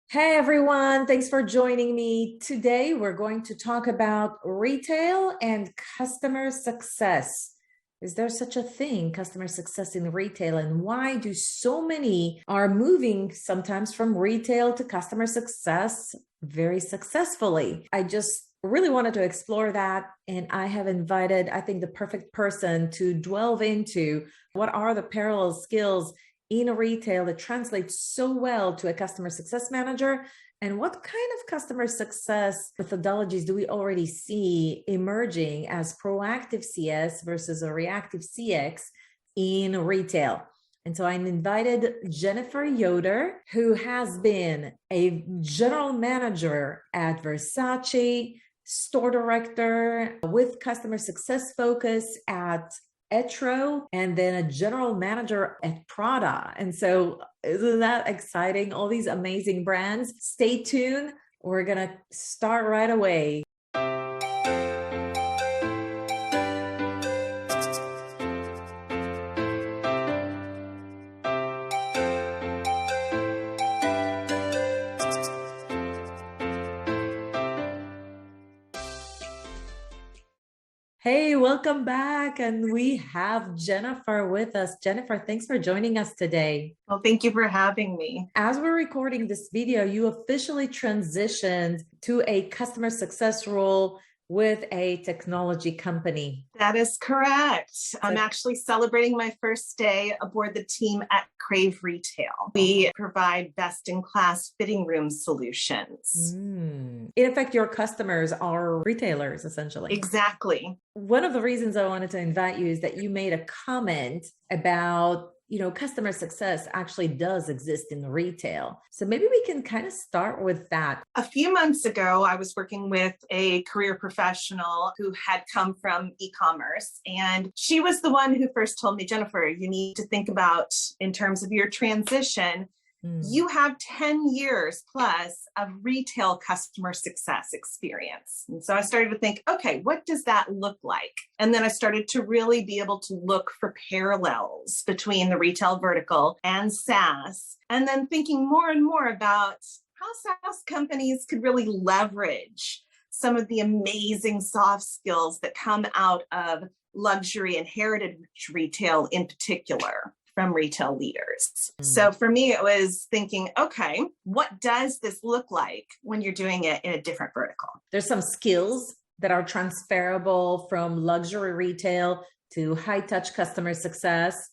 Hey everyone, thanks for joining me. Today we're going to talk about retail and customer success. Is there such a thing, customer success in retail, and why do so many are moving sometimes from retail to customer success very successfully? I just really wanted to explore that, and I have invited, I think, the perfect person to delve into what are the parallel skills in retail that translates so well to a customer success manager, and what kind of customer success methodologies do we already see emerging as proactive CS versus a reactive CX in retail. And so I invited Jennifer Yoder, who has been a general manager at Versace, store director with customer success focus at Etro, and then a general manager at Prada. And so isn't that exciting? All these amazing brands. Stay tuned. We're going to start right away. Hey, welcome back. And we have Jennifer with us. Jennifer, thanks for joining us today. Well, thank you for having me. As we're recording this video, you officially transitioned to a customer success role with a technology company. That is correct. I'm actually celebrating my first day aboard the team at Crave Retail. We provide best-in-class fitting room solutions. In effect, your customers are retailers, essentially. Exactly. One of the reasons I wanted to invite you is that you made a comment about customer success actually does exist in retail. So maybe we can kind of start with that. A few months ago, I was working with a career professional who had come from e-commerce, and she was the one who first told me, Jennifer, you need to think about, in terms of your transition, you have 10 years plus of retail customer success experience. And so I started to think, okay, what does that look like? And then I started to really be able to look for parallels between the retail vertical and SaaS. And then thinking more and more about how SaaS companies could really leverage some of the amazing soft skills that come out of luxury and heritage retail in particular, from retail leaders. So for me, it was thinking, okay, what does this look like when you're doing it in a different vertical? There's some skills that are transferable from luxury retail to high-touch customer success.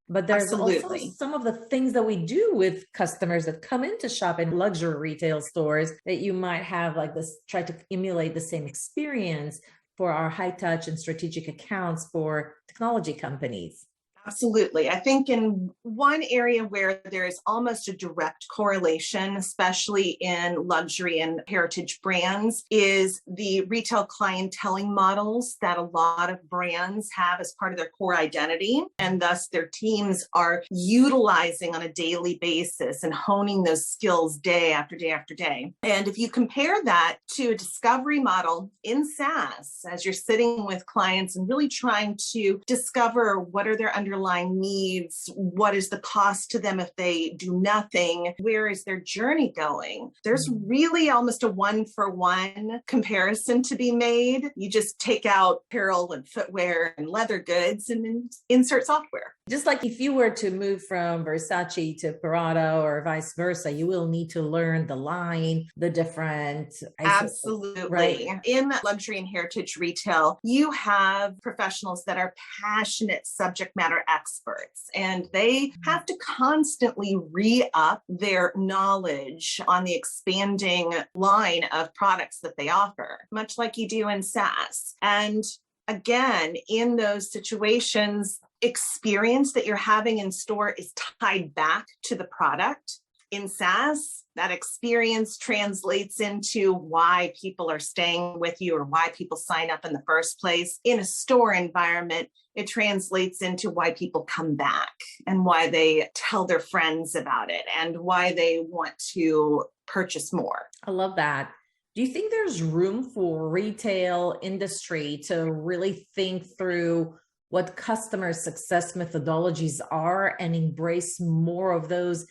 But there's also some of the things that we do with customers that come in to shop in luxury retail stores that you might have like this, try to emulate the same experience for our high-touch and strategic accounts for technology companies. Absolutely. I think in one area where there is almost a direct correlation, especially in luxury and heritage brands, is the retail clienteling models that a lot of brands have as part of their core identity. And thus their teams are utilizing on a daily basis and honing those skills day after day after day. And if you compare that to a discovery model in SaaS, as you're sitting with clients and really trying to discover what are their underlying needs, what is the cost to them if they do nothing, where is their journey going, there's really almost a one-for-one comparison to be made. You just take out apparel and footwear and leather goods and then insert software. Just like if you were to move from Versace to Prada or vice versa, you will need to learn the line, the different. Absolutely. Right? In luxury and heritage retail, you have professionals that are passionate subject matter experts, and they have to constantly re-up their knowledge on the expanding line of products that they offer, much like you do in SaaS. And again, in those situations, experience that you're having in store is tied back to the product. In SaaS, that experience translates into why people are staying with you or why people sign up in the first place. In a store environment, it translates into why people come back and why they tell their friends about it and why they want to purchase more. I love that. Do you think there's room for retail industry to really think through what customer success methodologies are and embrace more of those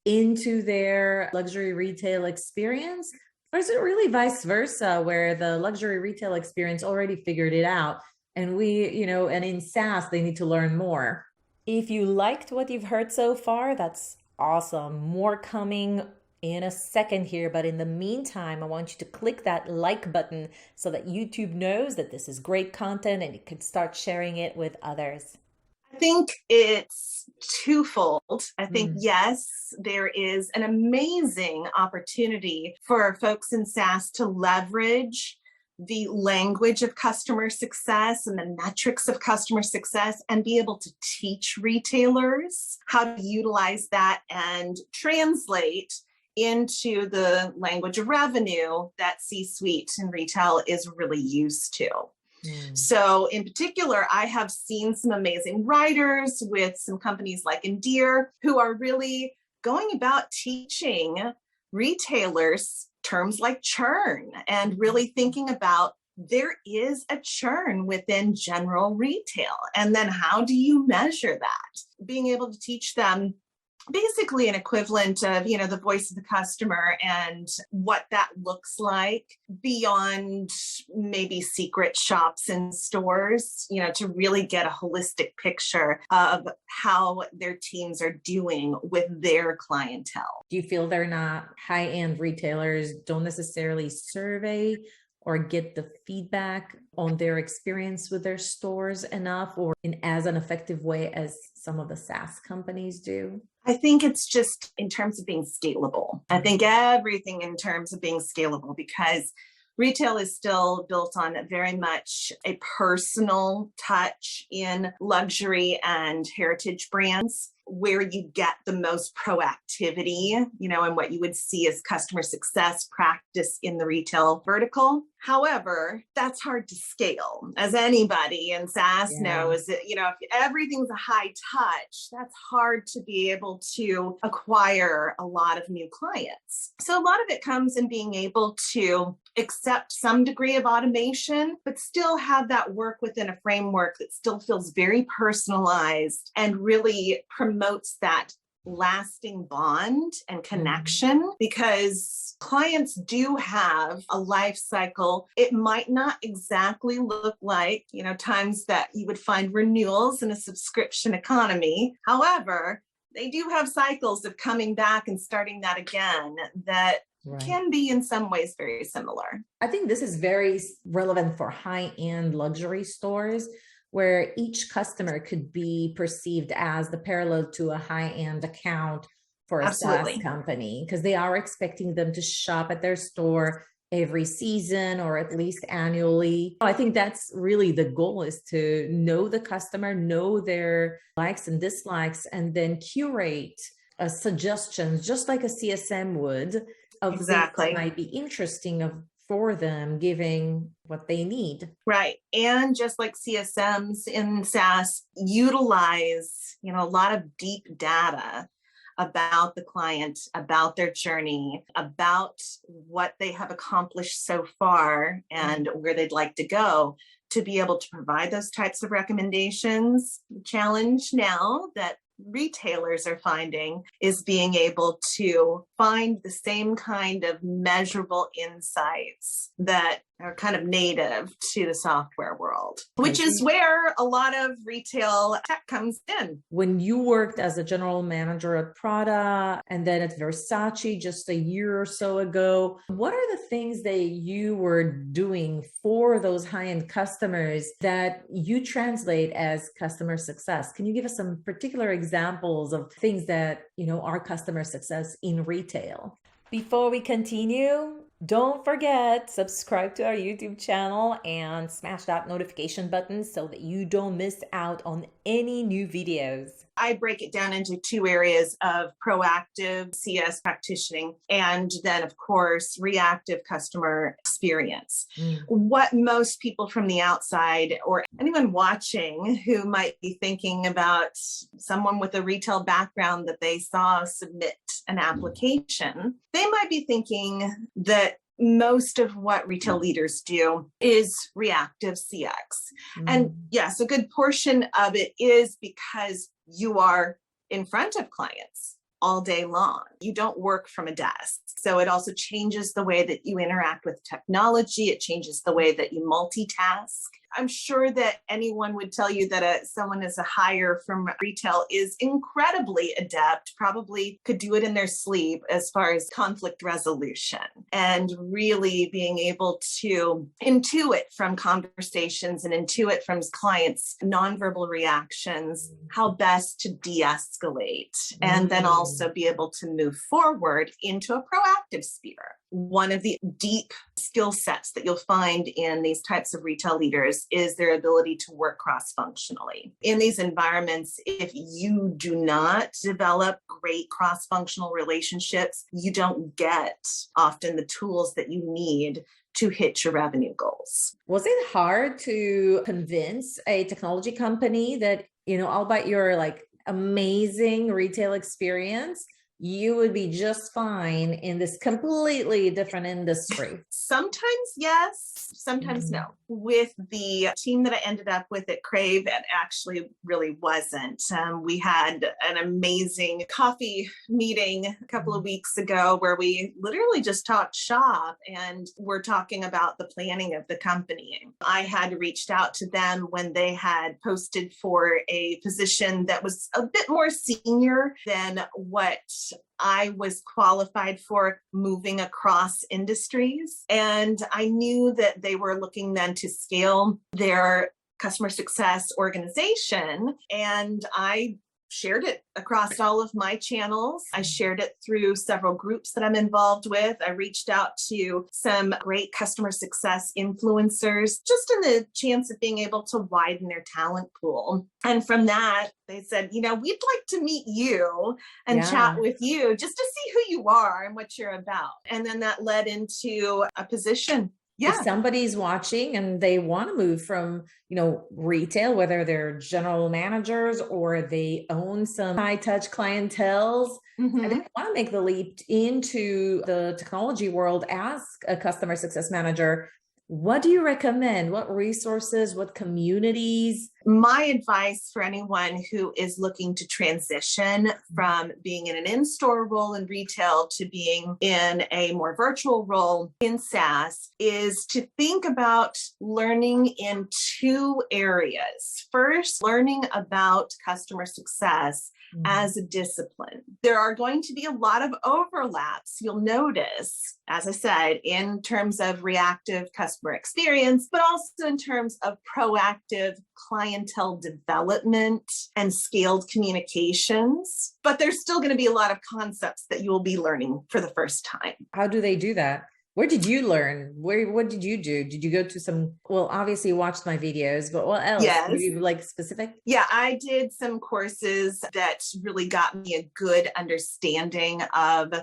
into their luxury retail experience? Or is it really vice versa, where the luxury retail experience already figured it out? And and in SaaS, they need to learn more. If you liked what you've heard so far, that's awesome. More coming in a second here, but in the meantime, I want you to click that like button so that YouTube knows that this is great content and you can start sharing it with others. I think it's twofold. I think, yes, there is an amazing opportunity for folks in SaaS to leverage the language of customer success and the metrics of customer success and be able to teach retailers how to utilize that and translate into the language of revenue that C-suite in retail is really used to. So in particular, I have seen some amazing writers with some companies like Endear who are really going about teaching retailers terms like churn and really thinking about there is a churn within general retail. And then how do you measure that? Being able to teach them basically an equivalent of, the voice of the customer and what that looks like beyond maybe secret shops and stores, to really get a holistic picture of how their teams are doing with their clientele. Do you feel they're not high-end retailers don't necessarily survey or get the feedback on their experience with their stores enough or in as an effective way as some of the SaaS companies do? I think it's just in terms of being scalable. I think everything in terms of being scalable, because retail is still built on very much a personal touch in luxury and heritage brands, where you get the most proactivity, and what you would see as customer success practice in the retail vertical. However, that's hard to scale. As anybody in SaaS knows, that, if everything's a high touch, that's hard to be able to acquire a lot of new clients. So a lot of it comes in being able to accept some degree of automation, but still have that work within a framework that still feels very personalized and really promotes that lasting bond and connection, because clients do have a life cycle. It might not exactly look like, times that you would find renewals in a subscription economy. However, they do have cycles of coming back and starting that again that can be in some ways very similar. I think this is very relevant for high-end luxury stores, where each customer could be perceived as the parallel to a high-end account for a SaaS company, because they are expecting them to shop at their store every season or at least annually. I think that's really the goal, is to know the customer, know their likes and dislikes, and then curate suggestions, just like a CSM would, of things that might be interesting for them, giving what they need. Right. And just like CSMs in SaaS utilize, a lot of deep data about the client, about their journey, about what they have accomplished so far and where they'd like to go, to be able to provide those types of recommendations. The challenge now that retailers are finding is being able to find the same kind of measurable insights that are kind of native to the software world, which is where a lot of retail tech comes in. When you worked as a general manager at Prada and then at Versace just a year or so ago, what are the things that you were doing for those high-end customers that you translate as customer success? Can you give us some particular examples of things that, are customer success in retail? Before we continue, don't forget, subscribe to our YouTube channel and smash that notification button so that you don't miss out on any new videos. I break it down into two areas of proactive CS practicing and then, of course, reactive customer experience. What most people from the outside or anyone watching who might be thinking about someone with a retail background that they saw submit an application, they might be thinking that most of what retail leaders do is reactive CX. And yes, a good portion of it is because you are in front of clients. all day long. You don't work from a desk. So it also changes the way that you interact with technology. It changes the way that you multitask. I'm sure that anyone would tell you that someone as a hire from retail is incredibly adept, probably could do it in their sleep as far as conflict resolution and really being able to intuit from conversations and intuit from clients' nonverbal reactions, how best to de-escalate, and then also be able to move forward into a proactive sphere. One of the deep skill sets that you'll find in these types of retail leaders is their ability to work cross-functionally. In these environments, if you do not develop great cross-functional relationships, you don't get often the tools that you need to hit your revenue goals. Was it hard to convince a technology company that, albeit your like amazing retail experience, you would be just fine in this completely different industry? Sometimes yes, sometimes no. With the team that I ended up with at Crave, it actually really wasn't. We had an amazing coffee meeting a couple of weeks ago where we literally just talked shop and we're talking about the planning of the company. I had reached out to them when they had posted for a position that was a bit more senior than what I was qualified for, moving across industries. And I knew that they were looking then to scale their customer success organization. And I shared it across all of my channels. I shared it through several groups that I'm involved with. I reached out to some great customer success influencers, just in the chance of being able to widen their talent pool. And from that, they said, we'd like to meet you and chat with you just to see who you are and what you're about. And then that led into a position. If somebody's watching and they want to move from, retail, whether they're general managers or they own some high touch clienteles, and they want to make the leap into the technology world as a customer success manager, what do you recommend? What resources, what communities? My advice for anyone who is looking to transition from being in an in-store role in retail to being in a more virtual role in SaaS is to think about learning in two areas. First, learning about customer success as a discipline. There are going to be a lot of overlaps, you'll notice, as I said, in terms of reactive customer experience, but also in terms of proactive clientele development and scaled communications. But there's still going to be a lot of concepts that you will be learning for the first time. How do they do that? Where did you learn? What did you do? Did you go to some, obviously you watched my videos, but what else? Yes. Were you like specific? Yeah, I did some courses that really got me a good understanding of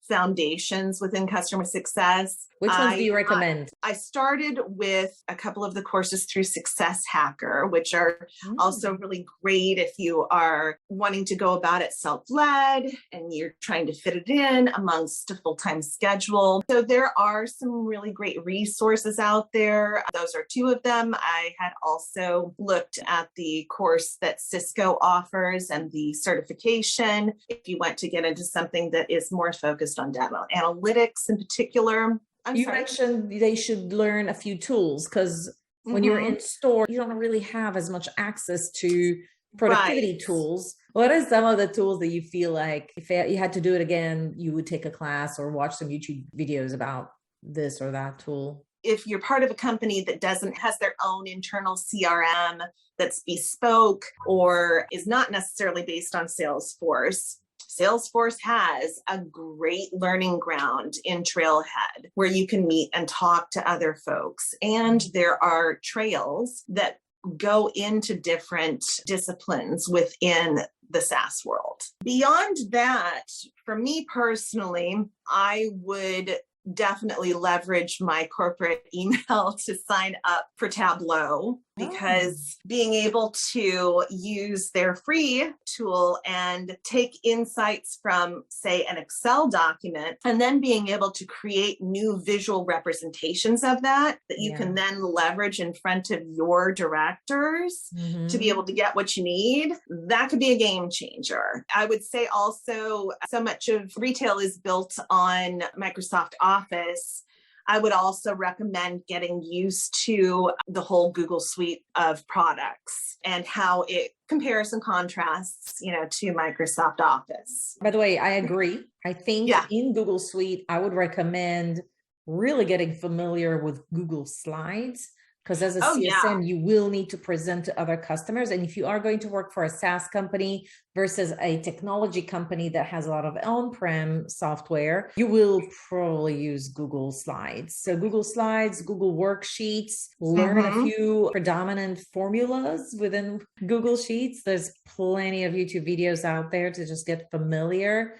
foundations within customer success. Which ones do you recommend? I started with a couple of the courses through Success Hacker, which are also really great if you are wanting to go about it self-led and you're trying to fit it in amongst a full-time schedule. So there are some really great resources out there. Those are two of them. I had also looked at the course that Cisco offers and the certification if you want to get into something that is more focused on data analytics in particular. You mentioned they should learn a few tools because when you're in store, you don't really have as much access to productivity tools. What are some of the tools that you feel like if you had to do it again, you would take a class or watch some YouTube videos about this or that tool? If you're part of a company that has their own internal CRM that's bespoke or is not necessarily based on Salesforce, Salesforce has a great learning ground in Trailhead where you can meet and talk to other folks. And there are trails that go into different disciplines within the SaaS world. Beyond that, for me personally, I would definitely leverage my corporate email to sign up for Tableau, because being able to use their free tool and take insights from, say, an Excel document, and then being able to create new visual representations of that you can then leverage in front of your directors to be able to get what you need, that could be a game changer. I would say also, so much of retail is built on Microsoft Office. I would also recommend getting used to the whole Google suite of products and how it compares and contrasts, to Microsoft Office. By the way, I agree. I think in Google Suite, I would recommend really getting familiar with Google Slides, because as a CSM, you will need to present to other customers. And if you are going to work for a SaaS company versus a technology company that has a lot of on-prem software, you will probably use Google Slides. So Google Slides, Google Worksheets, learn a few predominant formulas within Google Sheets. There's plenty of YouTube videos out there to just get familiar.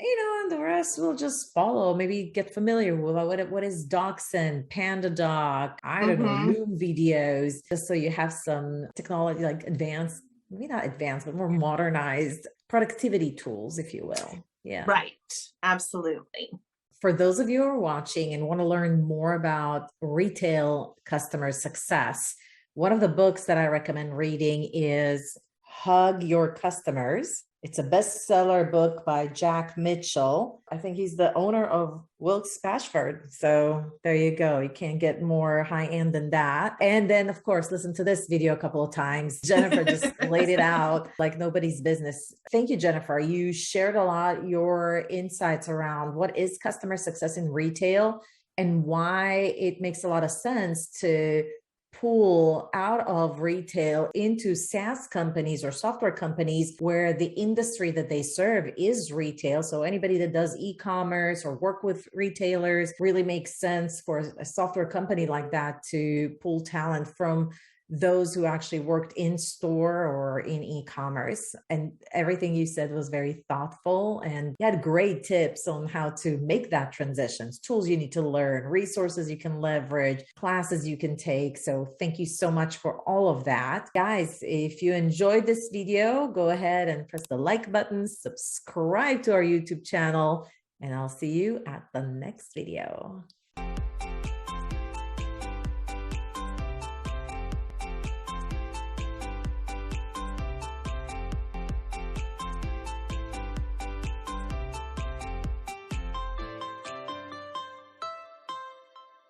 And the rest will just follow. Maybe get familiar with what is DocSend, PandaDoc, I don't know, Loom videos, just so you have some technology, like advanced, maybe not advanced, but more modernized productivity tools, if you will. Yeah. Right. Absolutely. For those of you who are watching and want to learn more about retail customer success, one of the books that I recommend reading is Hug Your Customers. It's a bestseller book by Jack Mitchell. I think he's the owner of Wilkes Bashford. So there you go. You can't get more high end than that. And then, of course, listen to this video a couple of times. Jennifer just laid it out like nobody's business. Thank you, Jennifer. You shared a lot your insights around what is customer success in retail and why it makes a lot of sense to pull out of retail into SaaS companies or software companies where the industry that they serve is retail. So anybody that does e-commerce or work with retailers, really makes sense for a software company like that to pull talent from those who actually worked in store or in e-commerce. And everything you said was very thoughtful, and you had great tips on how to make that transition, tools you need to learn, resources you can leverage, classes you can take. So thank you so much for all of that. Guys, if you enjoyed this video, go ahead and press the like button, subscribe to our YouTube channel, and I'll see you at the next video.